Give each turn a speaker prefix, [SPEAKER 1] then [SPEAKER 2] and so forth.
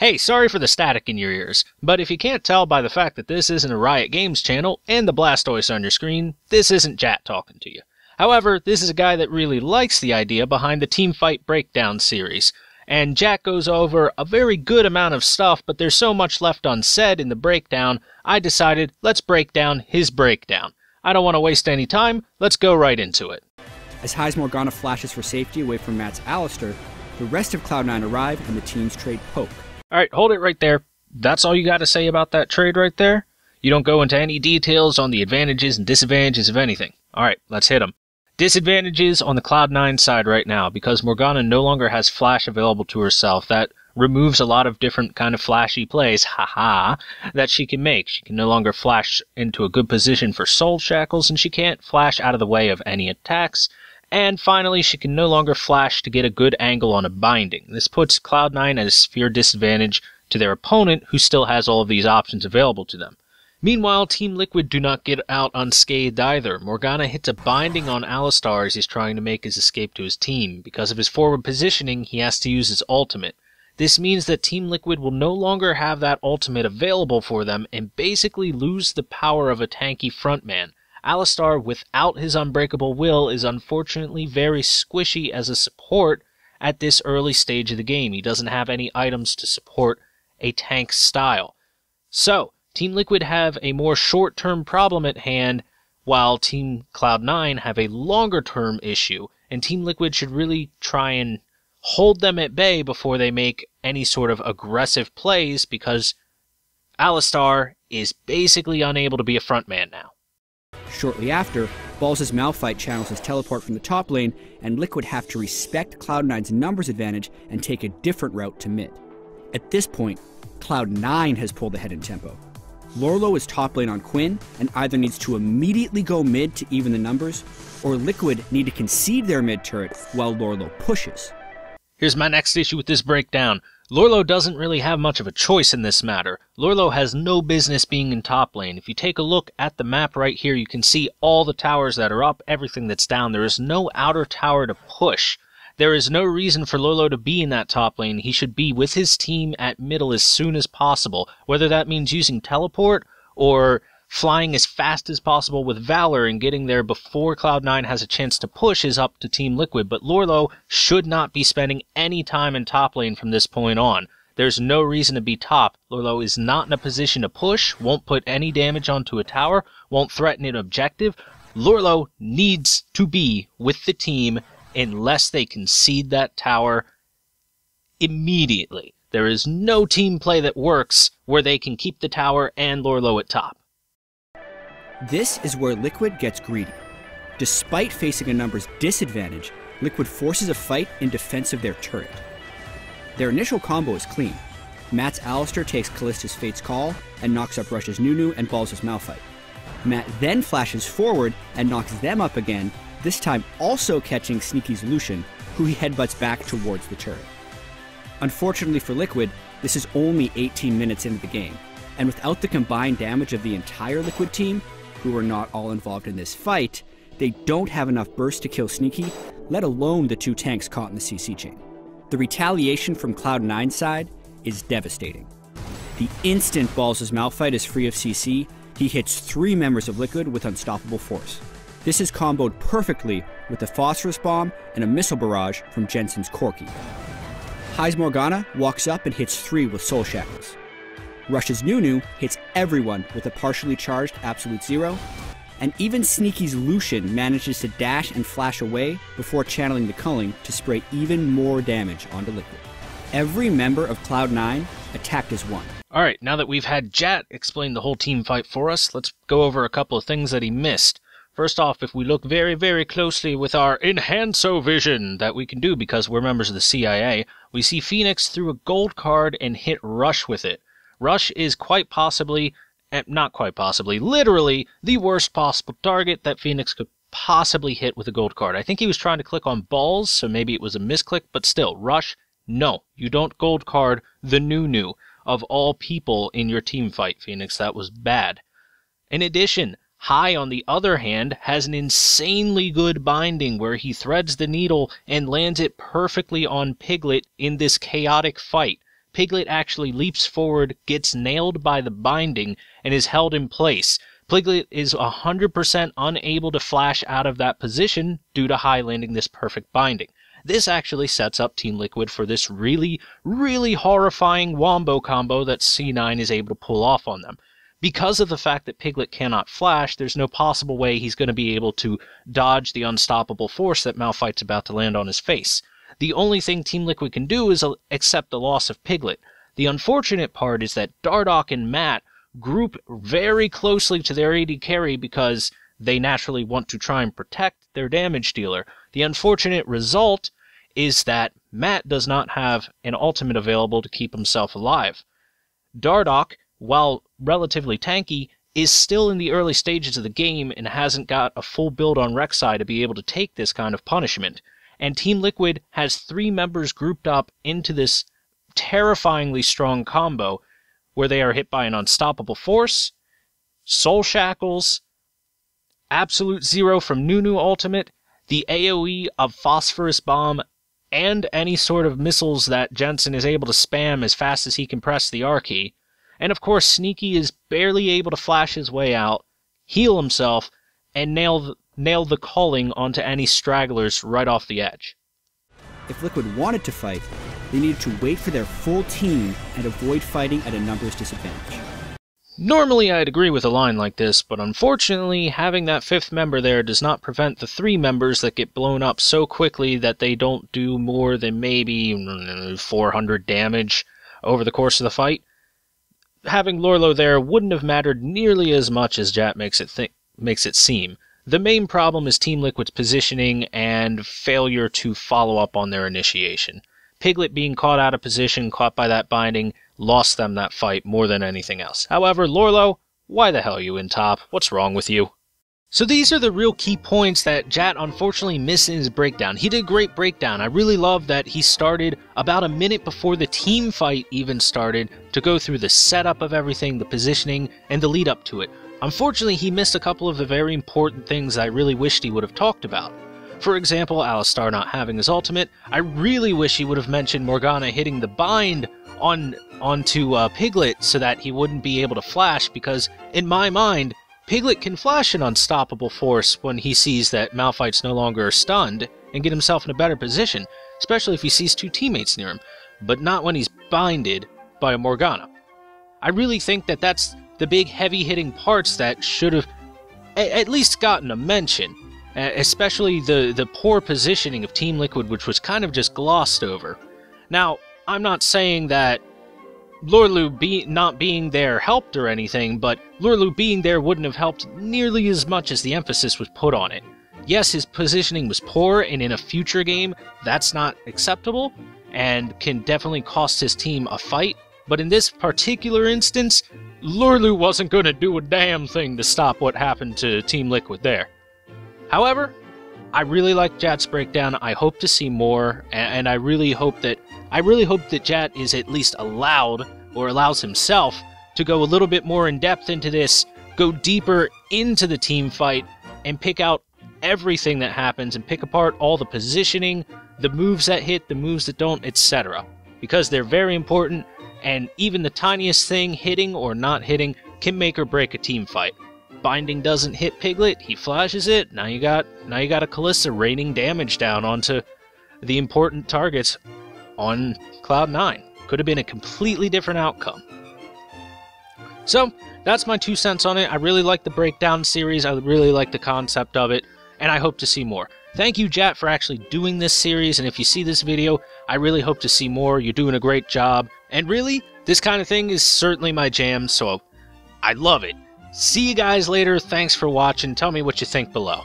[SPEAKER 1] Hey, sorry for the static in your ears, but if you can't tell by the fact that this isn't a Riot Games channel and the Blastoise on your screen, this isn't Jat talking to you. However, this is a guy that really likes the idea behind the Teamfight Breakdown series, and Jat goes over a very good amount of stuff, but there's so much left unsaid in the breakdown, I decided let's break down his breakdown. I don't want to waste any time, let's go right into it.
[SPEAKER 2] As Hei's Morgana flashes for safety away from Matt's Alistar, the rest of Cloud9 arrive and the teams trade poke.
[SPEAKER 1] Alright, hold it right there. That's all you got to say about that trade right there? You don't go into any details on the advantages and disadvantages of anything. Alright, let's hit them. Disadvantages on the Cloud9 side right now, because Morgana no longer has flash available to herself. That removes a lot of different kind of flashy plays, haha, that she can make. She can no longer flash into a good position for soul shackles, and she can't flash out of the way of any attacks. And finally, she can no longer flash to get a good angle on a binding. This puts Cloud9 at a severe disadvantage to their opponent, who still has all of these options available to them. Meanwhile, Team Liquid do not get out unscathed either. Morgana hits a binding on Alistar as he's trying to make his escape to his team. Because of his forward positioning, he has to use his ultimate. This means that Team Liquid will no longer have that ultimate available for them and basically lose the power of a tanky frontman. Alistar, without his unbreakable will, is unfortunately very squishy as a support at this early stage of the game. He doesn't have any items to support a tank style. So, Team Liquid have a more short-term problem at hand, while Team Cloud9 have a longer-term issue, and Team Liquid should really try and hold them at bay before they make any sort of aggressive plays, because Alistar is basically unable to be a frontman now.
[SPEAKER 2] Shortly after, Balls' Malphite channels his teleport from the top lane, and Liquid have to respect Cloud9's numbers advantage and take a different route to mid. At this point, Cloud9 has pulled ahead in tempo. Lorlo is top lane on Quinn, and either needs to immediately go mid to even the numbers, or Liquid need to concede their mid turret while Lorlo pushes.
[SPEAKER 1] Here's my next issue with this breakdown. Lorlo doesn't really have much of a choice in this matter. Lorlo has no business being in top lane. If you take a look at the map right here, you can see all the towers that are up, everything that's down. There is no outer tower to push. There is no reason for Lorlo to be in that top lane. He should be with his team at middle as soon as possible, whether that means using teleport or flying as fast as possible with Valor and getting there before Cloud9 has a chance to push is up to Team Liquid, but Lorlo should not be spending any time in top lane from this point on. There's no reason to be top. Lorlo is not in a position to push, won't put any damage onto a tower, won't threaten an objective. Lorlo needs to be with the team unless they concede that tower immediately. There is no team play that works where they can keep the tower and Lorlo at top.
[SPEAKER 2] This is where Liquid gets greedy. Despite facing a numbers disadvantage, Liquid forces a fight in defense of their turret. Their initial combo is clean. Matt's Alistar takes Kallista's Fate's Call and knocks up Rush's Nunu and Balls' Malphite. Matt then flashes forward and knocks them up again, this time also catching Sneaky's Lucian, who he headbutts back towards the turret. Unfortunately for Liquid, this is only 18 minutes into the game, and without the combined damage of the entire Liquid team, who are not all involved in this fight, they don't have enough burst to kill Sneaky, let alone the two tanks caught in the CC chain. The retaliation from Cloud9's side is devastating. The instant Balls' Malphite is free of CC, he hits 3 members of Liquid with unstoppable force. This is comboed perfectly with a Phosphorus Bomb and a Missile Barrage from Jensen's Corki. Hei's Morgana walks up and hits 3 with Soul Shackles. Rush's Nunu hits everyone with a partially charged Absolute Zero, and even Sneaky's Lucian manages to dash and flash away before channeling the culling to spray even more damage onto Liquid. Every member of Cloud9 attacked as one.
[SPEAKER 1] Alright, now that we've had Jat explain the whole team fight for us, let's go over a couple of things that he missed. First off, if we look very, very closely with our Enhanso-Vision that we can do because we're members of the CIA, we see Phoenix threw a gold card and hit Rush with it. Rush is quite possibly, not quite possibly, literally the worst possible target that Phoenix could possibly hit with a gold card. I think he was trying to click on Balls, so maybe it was a misclick, but still, Rush, no, you don't gold card the Nunu of all people in your team fight, Phoenix. That was bad. In addition, Hai, on the other hand, has an insanely good binding where he threads the needle and lands it perfectly on Piglet in this chaotic fight. Piglet actually leaps forward, gets nailed by the binding, and is held in place. Piglet is 100% unable to flash out of that position due to high landing this perfect binding. This actually sets up Team Liquid for this really, really horrifying wombo combo that C9 is able to pull off on them. Because of the fact that Piglet cannot flash, there's no possible way he's going to be able to dodge the unstoppable force that Malphite's about to land on his face. The only thing Team Liquid can do is accept the loss of Piglet. The unfortunate part is that Dardoch and Matt group very closely to their AD carry because they naturally want to try and protect their damage dealer. The unfortunate result is that Matt does not have an ultimate available to keep himself alive. Dardoch, while relatively tanky, is still in the early stages of the game and hasn't got a full build on Rek'Sai to be able to take this kind of punishment. And Team Liquid has 3 members grouped up into this terrifyingly strong combo where they are hit by an unstoppable force, soul shackles, absolute zero from Nunu ultimate, the AoE of Phosphorus Bomb, and any sort of missiles that Jensen is able to spam as fast as he can press the R key. And of course, Sneaky is barely able to flash his way out, heal himself, and nail the culling onto any stragglers right off the edge.
[SPEAKER 2] If Liquid wanted to fight, they needed to wait for their full team and avoid fighting at a numbers disadvantage.
[SPEAKER 1] Normally I'd agree with a line like this, but unfortunately having that 5th member there does not prevent the 3 members that get blown up so quickly that they don't do more than maybe 400 damage over the course of the fight. Having Lorlo there wouldn't have mattered nearly as much as Jat makes it seem. The main problem is Team Liquid's positioning and failure to follow up on their initiation. Piglet being caught out of position, caught by that binding, lost them that fight more than anything else. However, Lorlo, why the hell are you in top? What's wrong with you? So these are the real key points that Jat unfortunately missed in his breakdown. He did a great breakdown. I really love that he started about a minute before the team fight even started to go through the setup of everything, the positioning, and the lead up to it. Unfortunately, he missed a couple of the very important things I really wished he would have talked about. For example, Alistar not having his ultimate. I really wish he would have mentioned Morgana hitting the bind onto Piglet so that he wouldn't be able to flash, because in my mind, Piglet can flash an unstoppable force when he sees that Malphite's no longer stunned and get himself in a better position, especially if he sees 2 teammates near him, but not when he's binded by a Morgana. I really think that that's the big heavy-hitting parts that should have at least gotten a mention, especially the poor positioning of Team Liquid, which was kind of just glossed over. Now, I'm not saying that Lorlu not being there helped or anything, but Lorlu being there wouldn't have helped nearly as much as the emphasis was put on it. Yes, his positioning was poor, and in a future game, that's not acceptable, and can definitely cost his team a fight, but in this particular instance, Lorlu wasn't going to do a damn thing to stop what happened to Team Liquid there. However, I really like Jat's breakdown. I hope to see more, and I really hope that Jat is at least allowed, or allows himself, to go a little bit more in depth into this, go deeper into the team fight, and pick out everything that happens, and pick apart all the positioning, the moves that hit, the moves that don't, etc. Because they're very important, and even the tiniest thing, hitting or not hitting, can make or break a team fight. Binding doesn't hit Piglet, he flashes it, now you got a Kalista raining damage down onto the important targets on Cloud9. Could have been a completely different outcome. So, that's my 2 cents on it. I really like the breakdown series, I really like the concept of it, and I hope to see more. Thank you, Jat, for actually doing this series, and if you see this video, I really hope to see more. You're doing a great job, and really, this kind of thing is certainly my jam, so I love it. See you guys later. Thanks for watching. Tell me what you think below.